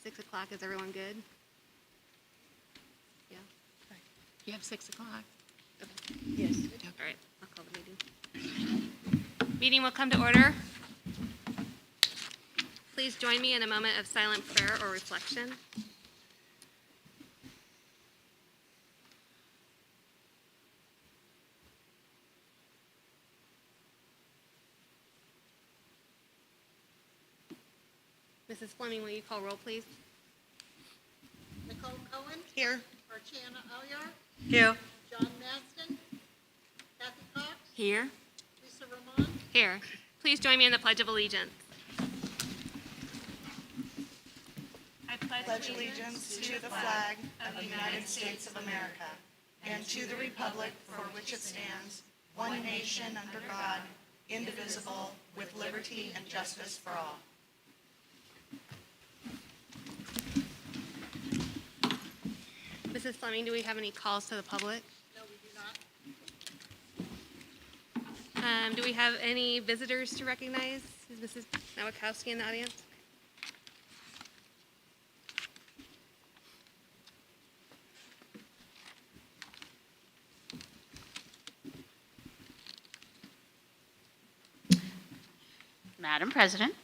6 o'clock, is everyone good? Yeah, You have 6 o'clock. Yes. all right, I'll call the meeting. Meeting will come to order. Please join me in a moment of silent prayer or reflection. Mrs. Fleming, will you call roll, please? Nicole Cohen, Here. Archana Alyar, Here. John Maston, Kathy Cox, Here. Lisa Ramon, Here. Please join me in the Pledge of Allegiance. I Pledge allegiance to the flag of the United States of America and to the republic for which it stands, one nation under God, indivisible, with liberty and justice for all. Mrs. Fleming, do we have any calls to the public? no, we do not. Do we have any visitors to recognize? Is Mrs. Nowakowski in the audience? Madam President,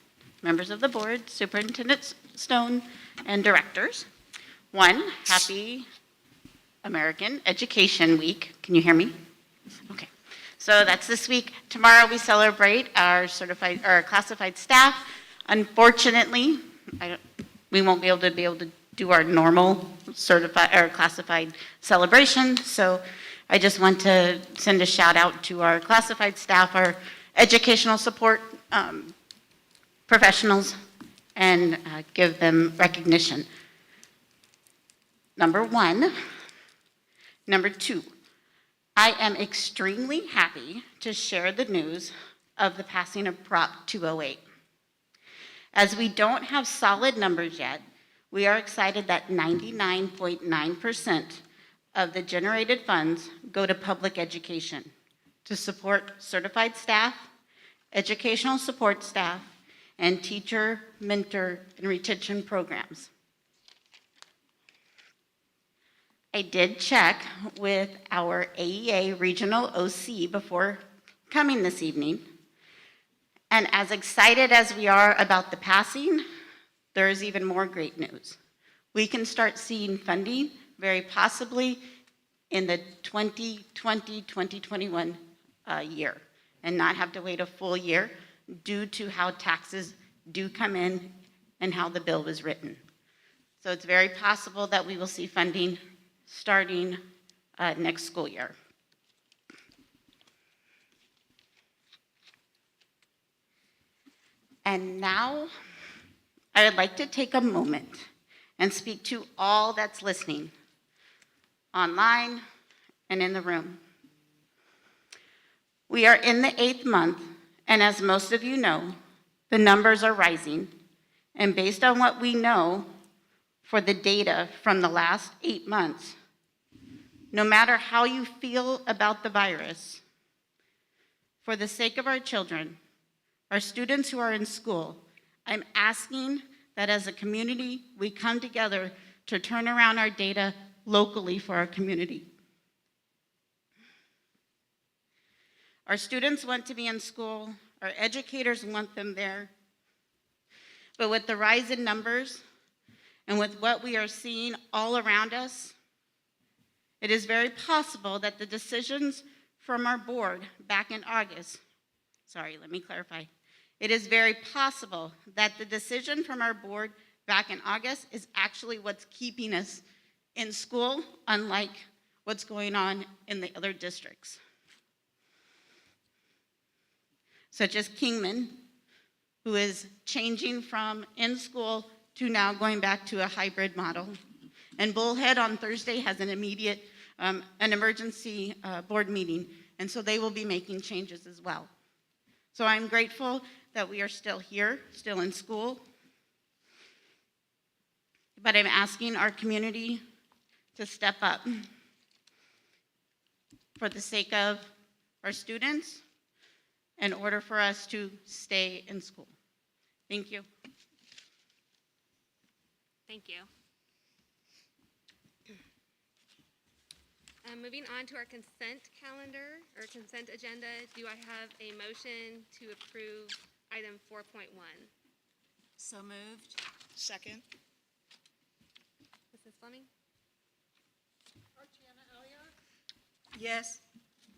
members of the board, Superintendent Stone, and directors. One, happy American Education Week. Can you hear me? Okay. So that's this week. Tomorrow we celebrate our classified staff. Unfortunately, we won't be able to do our normal certified or classified celebration. So I just want to send a shout out to our classified staff, our educational support professionals, and give them recognition. Number one. Number two, I am extremely happy to share the news of the passing of Prop 208. As we don't have solid numbers yet, we are excited that 99.9% of the generated funds go to public education to support certified staff, educational support staff, and teacher, mentor, and retention programs. I did check with our AEA regional OC before coming this evening, and as excited as we are about the passing, there is even more great news. We can start seeing funding very possibly in the 2020-2021 year, and not have to wait a full year due to how taxes do come in and how the bill was written. So it's very possible that we will see funding starting next school year. And now I would like to take a moment and speak to all that's listening, online and in the room. We are in the 8th month, and as most of you know, the numbers are rising. And based on what we know for the data from the last 8 months, no matter how you feel about the virus, for the sake of our children, our students who are in school, I'm asking that as a community, we come together to turn around our data locally for our community. Our students want to be in school, our educators want them there, but with the rise in numbers and with what we are seeing all around us, it is very possible that the decisions from our board back in August, let me clarify. It is very possible that the decision from our board back in August is actually what's keeping us in school, unlike what's going on in the other districts. Such as Kingman, who is changing from in school to now going back to a hybrid model. And Bullhead on Thursday has an emergency board meeting, and so they will be making changes as well. So I'm grateful that we are still here, still in school, but I'm asking our community to step up for the sake of our students in order for us to stay in school. Thank you. Thank you. Moving on to our consent calendar or consent agenda, do I have a motion to approve item 4.1? So moved. Second? Mrs. Fleming? Archana Aliyar, Yes.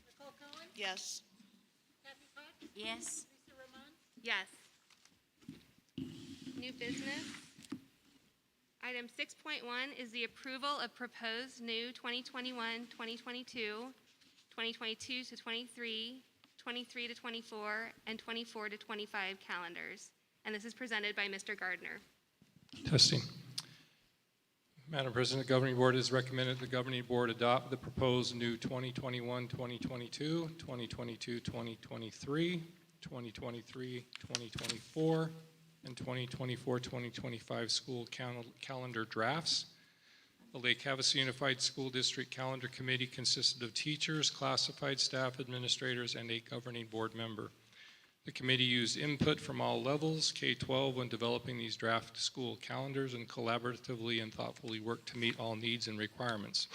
Nicole Cohen, Yes. Kathy Cox, Yes. Lisa Roman, Yes. New business. Item 6.1 is the approval of proposed new 2021-2022, 2022 to 23, 23 to 24, and 24 to 25 calendars. And this is presented by Mr. Gardner. Testing. Madam President, the Governing Board has recommended the Governing Board adopt the proposed new 2021-2022, 2022-2023, 2023-2024, and 2024-2025 school calendar drafts. The Lake Havasu Unified School District Calendar Committee consisted of teachers, classified staff, administrators, and a governing board member. The committee used input from all levels, K-12, when developing these draft school calendars and collaboratively and thoughtfully worked to meet all needs and requirements.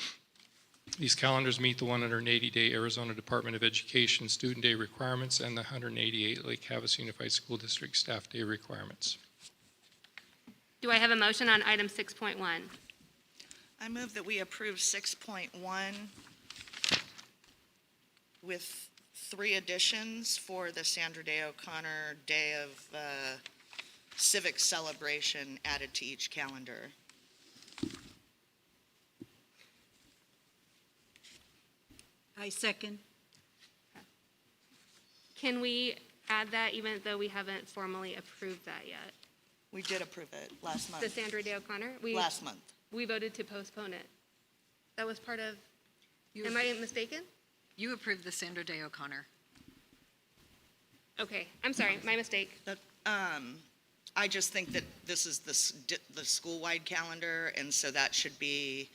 These calendars meet the 180-day Arizona Department of Education student day requirements and the 188 Lake Havasu Unified School District staff day requirements. Do I have a motion on item 6.1? I move that we approve 6.1 with 3 additions for the Sandra Day O'Connor Day of Civic Celebration added to each calendar. I second. Can we add that even though we haven't formally approved that yet? We did approve it last The month. Sandra Day O'Connor? Last month. We voted to postpone it. That was part of, am I mistaken? You approved the Sandra Day O'Connor. Okay, I'm sorry, my mistake. I just think that this is the school-wide calendar, and so that should be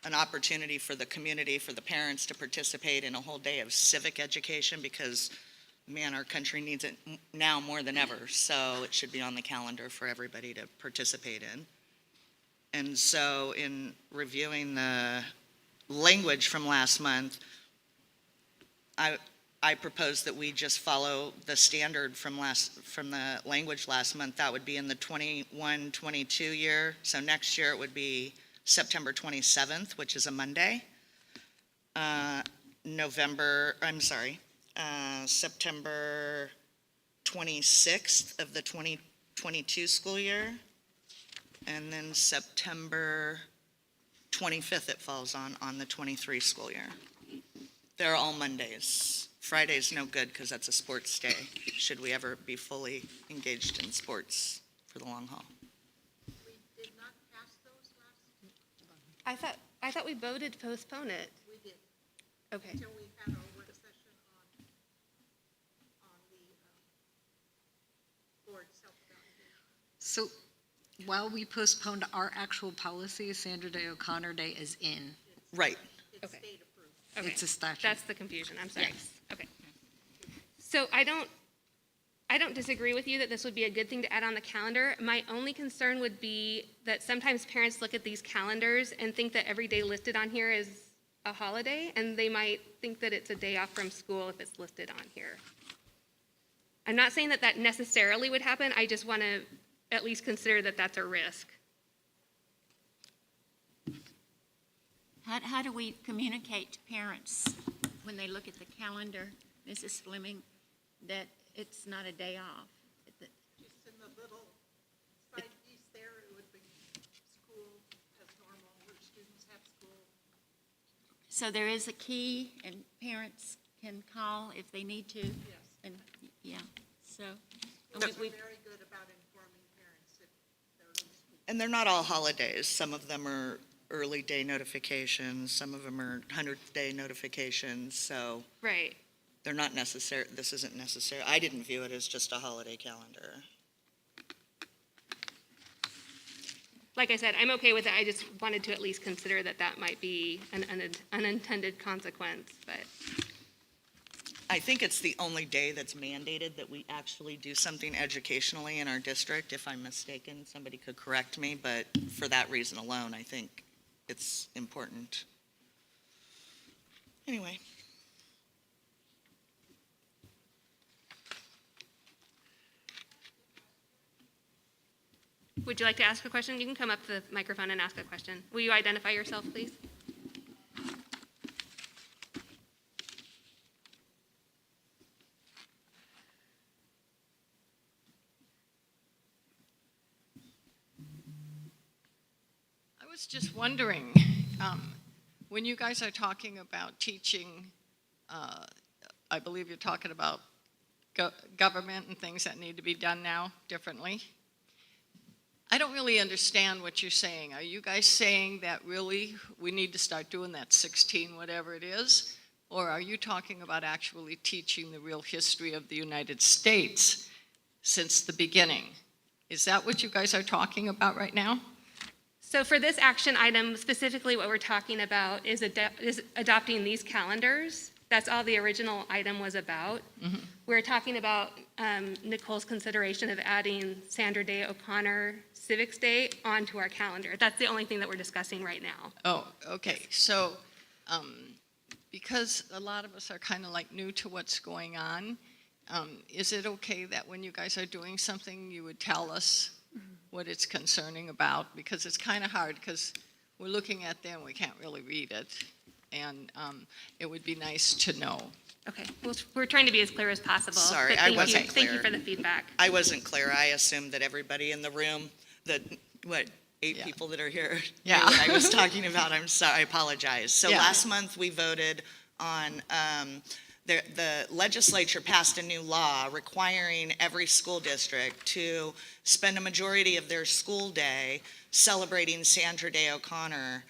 an opportunity for the community, for the parents to participate in a whole day of civic education because, man, our country needs it now more than ever. So it should be on the calendar for everybody to participate in. And so in reviewing the language from last month, I propose that we just follow the standard from the language last month. That would be in the 21-22 year. So next year it would be September 27th, which is a Monday. September 26th of the 2022 school year. And then September 25th it falls on the 23 school year. They're all Mondays. Friday's no good because that's a sports day, should we ever be fully engaged in sports for the long haul. we did not pass those last, I thought we voted to postpone it. we did, Okay, until we had our work session on the board self-evaluation. So while we postponed our actual policy, Sandra Day O'Connor Day is in. Right. It's Okay. state approved. okay. It's a statute. That's the confusion, I'm sorry. Yes. Okay. So I don't disagree with you that this would be a good thing to add on the calendar. My only concern would be that sometimes parents look at these calendars and think that every day listed on here is a holiday, and they might think that it's a day off from school if it's listed on here. I'm not saying that that necessarily would happen, I just want to at least consider that that's a risk. How do we communicate to parents when they look at the calendar, Mrs. Fleming, that it's not a day off? Just in the little side piece there, it would be school as normal, where students have school. So there is a key and parents can call if they need to? Yes. And, yeah, so. We're very good about informing parents if they're in school. And they're not all holidays. Some of them are early day notifications, some of them are 100th day notifications, so Right. they're not necessary, this isn't necessary. I didn't view it as just a holiday calendar. Like I said, I'm okay with it, I just wanted to at least consider that that might be an unintended consequence, but I think it's the only day that's mandated that we actually do something educationally in our district. If I'm mistaken, somebody could correct me, but for that reason alone, I think it's important. Anyway. Would you like to ask a question? You can come up to the microphone and ask a question. Will you identify yourself, please? I was just wondering, when you guys are talking about teaching, I believe you're talking about government and things that need to be done now differently. I don't really understand what you're saying. Are you guys saying that really we need to start doing that 16, whatever it is? Or are you talking about actually teaching the real history of the United States since the beginning? Is that what you guys are talking about right now? So for this action item, specifically what we're talking about is adopting these calendars. That's all the original item was about. We're talking about Nicole's consideration of adding Sandra Day O'Connor Civics Day onto our calendar. That's the only thing that we're discussing right now. Oh, okay. So, because a lot of us are kind of like new to what's going on, is it okay that when you guys are doing something, you would tell us what it's concerning about? Because it's kind of hard, because we're looking at them, we can't really read it. And it would be nice to know. Okay, well, we're trying to be as clear as possible. Sorry, but I wasn't Thank you clear. for the feedback. I wasn't clear. I assumed that everybody in the room, that, eight Yeah. people that are here, Yeah. knew what I was talking about. I'm sorry, I apologize. So Yeah. last month, we voted on, the legislature passed a new law requiring every school district to spend a majority of their school day celebrating Sandra Day O'Connor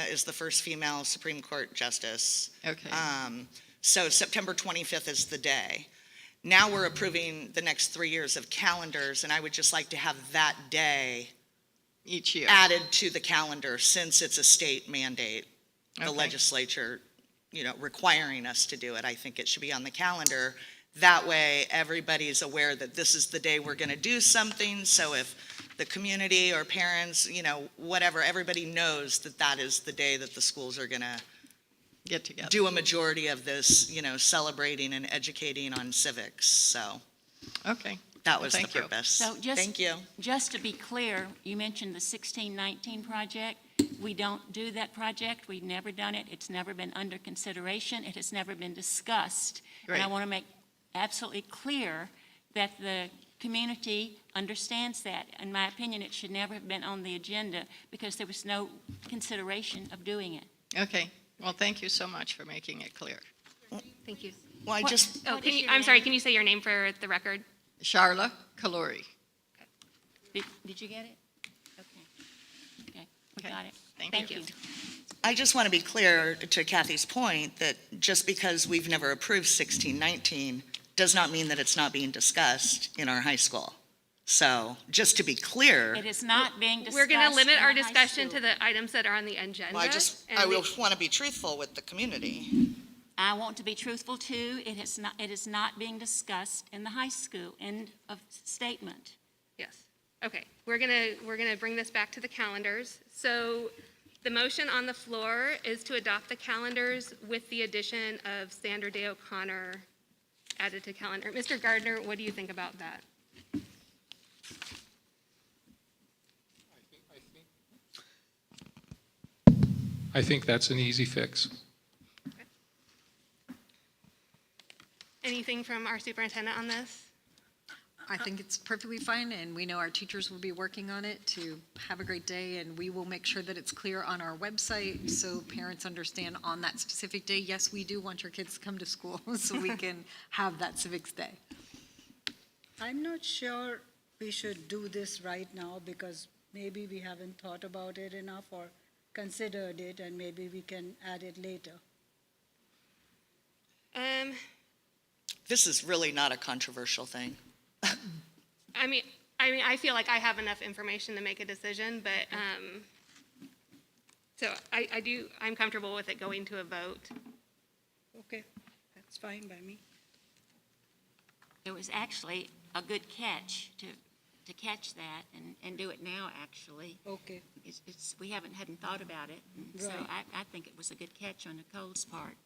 is the first female Supreme Court justice. Okay. So September 25th is the day. Now we're approving the next 3 years of calendars, and I would just like to have that day Each year. added to the calendar since it's a state mandate. The Okay. legislature, requiring us to do it. I think it should be on the calendar. That way, everybody's aware that this is the day we're going to do something. So if the community or parents, whatever, everybody knows that that is the day that the schools are going to Get together. do a majority of this, celebrating and educating on civics. So Okay. that Well, was the thank you. purpose. So Thank you. just to be clear, you mentioned the 1619 project. We don't do that project. We've never done it. It's never been under consideration. It has never been discussed. And I Great. want to make absolutely clear that the community understands that. In my opinion, it should never have been on the agenda because there was no consideration of doing it. Okay. Well, thank you so much for making it clear. Thank you. Well, What- Oh, what is your I'm sorry, name? can you say your name for the record? Charla Kaluri. Did you get it? Okay, we Okay. got it. Thank you. I just want to be clear to Kathy's point that just because we've never approved 1619 does not mean that it's not being discussed in our high school. So just to be clear, It is not being discussed. We're going to limit in our the high discussion to school. the items that are on the agenda. I and will want to be truthful with the community. I want to be truthful too. It is not being discussed in the high school. End of statement. Yes, okay. We're gonna bring this back to the calendars. So the motion on the floor is to adopt the calendars with the addition of Sandra Day O'Connor added to calendar. Mr. Gardner, what do you think about that? I think that's an easy fix. Anything from our superintendent on this? I think it's perfectly fine, and we know our teachers will be working on it to have a great day, and we will make sure that it's clear on our website so parents understand on that specific day, yes, we do want your kids to come to school so we can have that civics day. I'm not sure we should do this right now because maybe we haven't thought about it enough or considered it, and maybe we can add it later. This is really not a controversial thing. I mean, I feel like I have enough information to make a decision, but, so I'm comfortable with it going to a vote. Okay, that's fine by me. it was actually a good catch to catch that and do it now, actually. Okay, We hadn't thought about it, and so Right. I think it was a good catch on Nicole's part.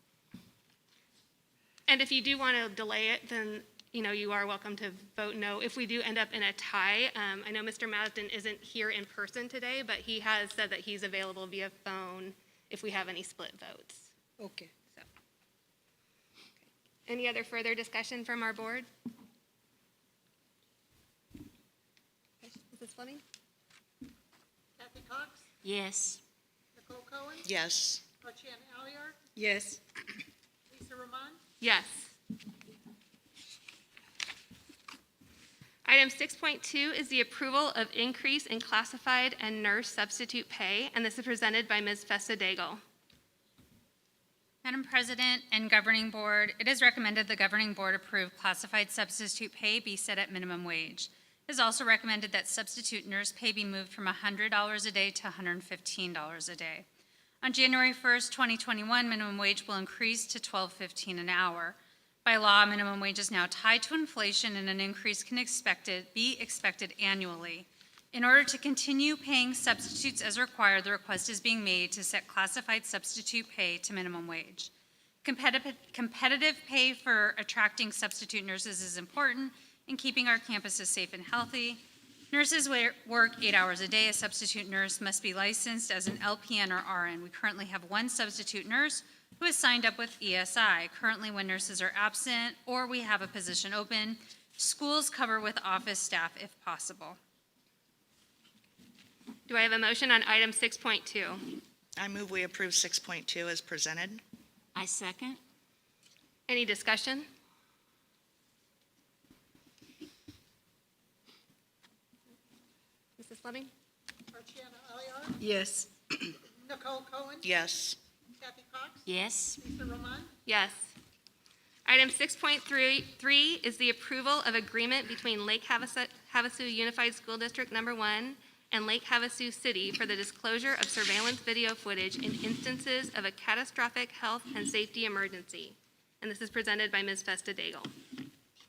And if you do want to delay it, then, you are welcome to vote no. If we do end up in a tie, I know Mr. Marsden isn't here in person today, but he has said that he's available via phone if we have any split votes. okay. So, any other further discussion from our board? Mrs. Fleming? Kathy Cox, Yes. Nicole Cohen, Yes. Archana Alliar, Yes, Lisa Roman, Yes. Item 6.2 is the approval of increase in classified and nurse substitute pay, and this is presented by Ms. Festa Daigle. Madam President and Governing Board, it is recommended the Governing Board approve classified substitute pay be set at minimum wage. It is also recommended that substitute nurse pay be moved from $100 a day to $115 a day. On January 1st, 2021, minimum wage will increase to $12.15 an hour. By law, minimum wage is now tied to inflation, and an increase can be expected annually. In order to continue paying substitutes as required, the request is being made to set classified substitute pay to minimum wage. Competitive pay for attracting substitute nurses is important in keeping our campuses safe and healthy. Nurses work 8 hours a day. A substitute nurse must be licensed as an LPN or RN. We currently have one substitute nurse who is signed up with ESI. Currently, when nurses are absent or we have a position open, schools cover with office staff if possible. Do I have a motion on item 6.2? I move we approve 6.2 as presented. I second. Any discussion? Mrs. Fleming? Archana Alliar, yes, Nicole Cohen, Yes. Kathy Cox, Yes. Lisa Roman, Yes. Item 6.3 is the approval of agreement between Lake Havasu Unified School District Number 1 and Lake Havasu City for the disclosure of surveillance video footage in instances of a catastrophic health and safety emergency. And this is presented by Ms. Festa Daigle.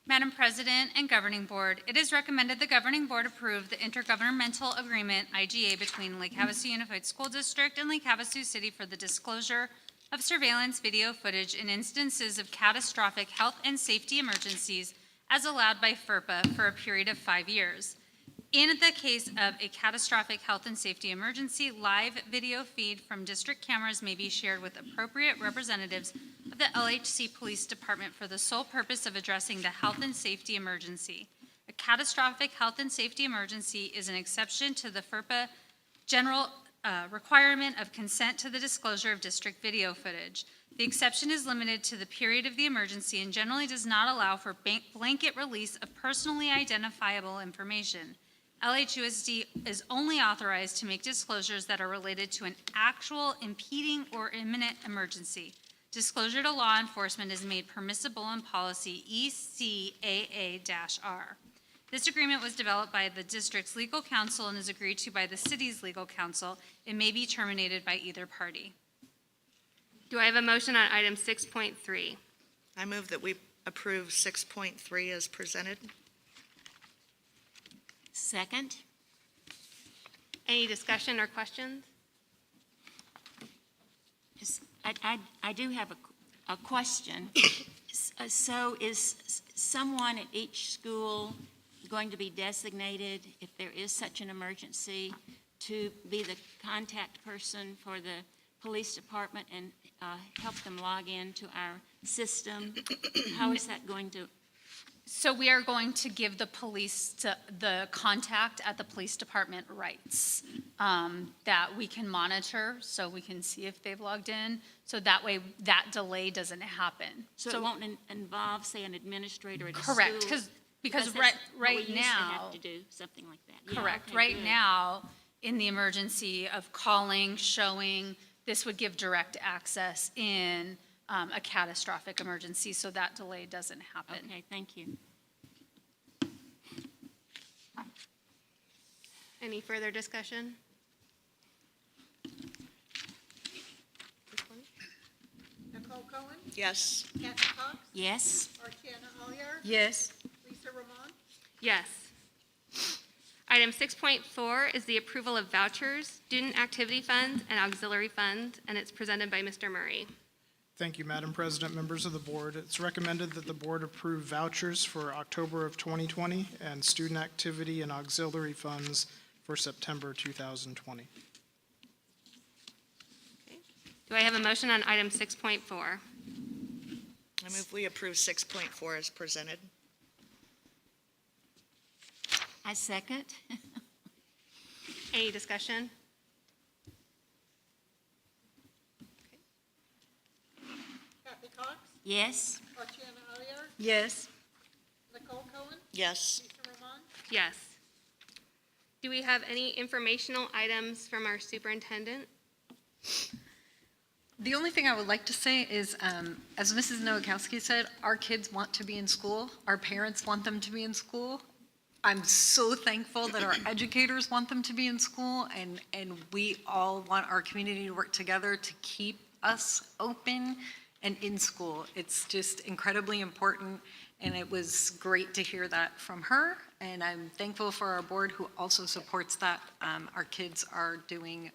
Madam President and Governing Board, it is recommended the Governing Board approve the intergovernmental agreement, IGA, between Lake Havasu Unified School District and Lake Havasu City for the disclosure of surveillance video footage in instances of catastrophic health and safety emergencies as allowed by FERPA for a period of 5 years. In the case of a catastrophic health and safety emergency, live video feed from district cameras may be shared with appropriate representatives of the LHC Police Department for the sole purpose of addressing the health and safety emergency. A catastrophic health and safety emergency is an exception to the FERPA general requirement of consent to the disclosure of district video footage. The exception is limited to the period of the emergency and generally does not allow for blanket release of personally identifiable information. LHUSD is only authorized to make disclosures that are related to an actual impeding or imminent emergency. Disclosure to law enforcement is made permissible in policy ECAA-R. This agreement was developed by the district's legal counsel and is agreed to by the city's legal counsel. It may be terminated by either party. Do I have a motion on item 6.3? I move that we approve 6.3 as presented. Second. Any discussion or questions? I do have a question. So is someone at each school going to be designated, if there is such an emergency, to be the contact person for the police department and help them log in to our system? How is that going to? So we are going to give the the contact at the police department rights that we can monitor, so we can see if they've logged in, so that way that delay doesn't happen. So it won't involve, say, an administrator at a school? Correct, because that's right what we used to now, have to do, something like that. Yeah, correct, okay, right good. now, in the emergency of calling, showing, this would give direct access in a catastrophic emergency, so that delay doesn't happen. Okay, thank you. Any further discussion? Nicole Cohen, Yes. Kathy Cox, Yes. Archana Alliar, yes, Yes. Item 6.4 is the approval of vouchers, student activity funds, and auxiliary funds, and it's presented by Mr. Murray. Thank you, Madam President, members of the board. It's recommended that the board approve vouchers for October of 2020 and student activity and auxiliary funds for September 2020. Do I have a motion on item 6.4? I move we approve 6.4 as presented. I second. Any discussion? Kathy Cox, Yes? Archiana Alliar, Yes. Nicole Cohen, Yes. Lisa Roman, Yes. Do we have any informational items from our superintendent? The only thing I would like to say is, as Mrs. Nowakowski said, our kids want to be in school. Our parents want them to be in school. I'm so thankful that our educators want them to be in school, and we all want our community to work together to keep us open and in school. It's just incredibly important, and it was great to hear that from her, and I'm thankful for our board who also supports that. Our kids are doing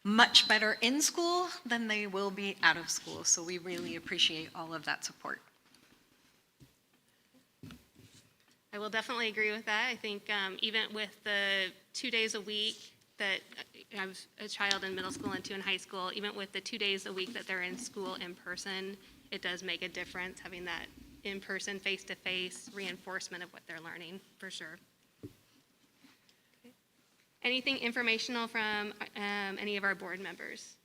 much better in school than they will be out of school, so we really appreciate all of that support. I will definitely agree with that. I think even with the 2 days a week that I have a child in middle school and 2 in high school, even with the 2 days a week that they're in school in person, it does make a difference having that in-person, face-to-face reinforcement of what they're learning, for sure. Okay. Anything informational from any of our board members?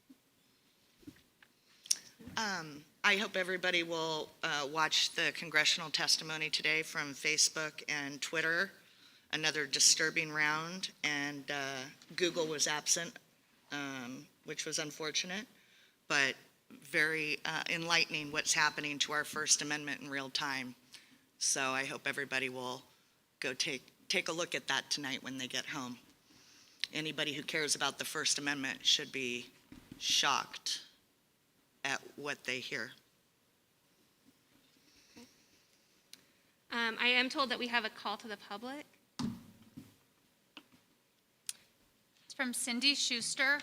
I hope everybody will watch the congressional testimony today from Facebook and Twitter. Another disturbing round, and Google was absent, which was unfortunate, but very enlightening what's happening to our First Amendment in real time. So I hope everybody will go take a look at that tonight when they get home. Anybody who cares about the First Amendment should be shocked at what they hear. I am told that we have a call to the public. It's from Cindy Schuster.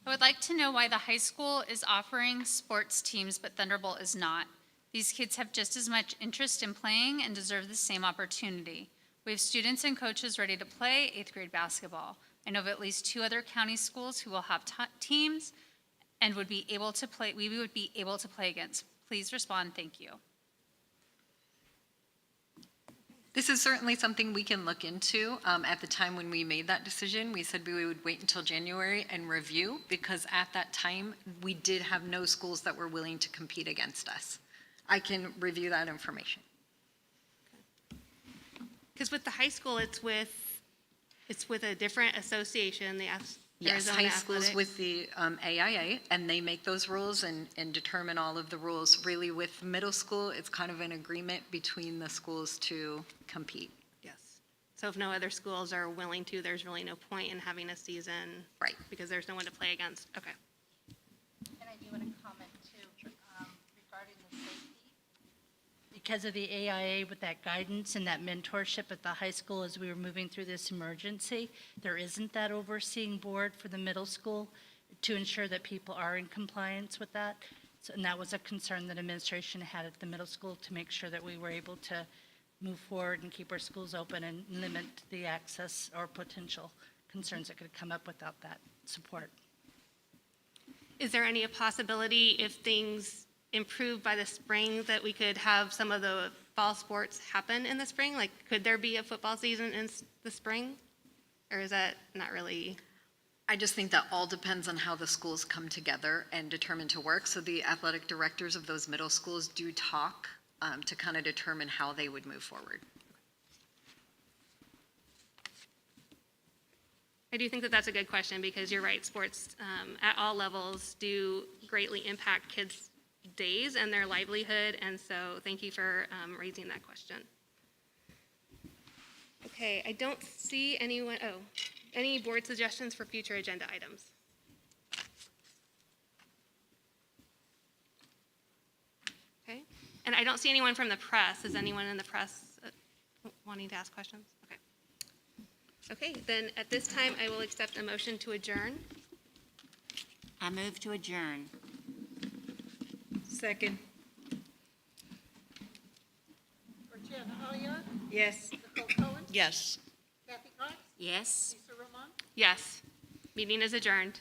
I would like to know why the high school is offering sports teams, but Thunderbolt is not. These kids have just as much interest in playing and deserve the same opportunity. We have students and coaches ready to play 8th grade basketball. I know of at least 2 other county schools who will have teams and would be able to play. We would be able to play against. Please respond. Thank you. This is certainly something we can look into. At the time when we made that decision, we said we would wait until January and review, because at that time, we did have no schools that were willing to compete against us. I can review that information. Because with the high school, it's with a different association, the Yes, Arizona high schools Athletics. with the AIA, and they make those rules and determine all of the rules. Really, with middle school, it's kind of an agreement between the schools to compete. Yes. So if no other schools are willing to, there's really no point in having a season. Right. Because there's no one to play against. Okay. And I do want to comment too, regarding the safety. Because of the AIA with that guidance and that mentorship at the high school as we were moving through this emergency, there isn't that overseeing board for the middle school to ensure that people are in compliance with that. So, and that was a concern that administration had at the middle school, to make sure that we were able to move forward and keep our schools open and limit the access or potential concerns that could come up without that support. Is there any possibility, if things improve by the spring, that we could have some of the fall sports happen in the spring? Like, could there be a football season in the spring? Or is that not really? I just think that all depends on how the schools come together and determine to work. So the athletic directors of those middle schools do talk to kind of determine how they would move forward. I do think that that's a good question, because you're right, sports at all levels do greatly impact kids' days and their livelihood, and so thank you for raising that question. Okay, I don't see anyone, any board suggestions for future agenda items? Okay, and I don't see anyone from the press. Is anyone in the press wanting to ask questions? Okay. Okay, then at this time, I will accept a motion to adjourn. I move to adjourn. Second. Georgiana Aliyah, Yes. Nicole Cohen, Yes. Kathy Cox, Yes? Lisa Roman. Yes, meeting is adjourned.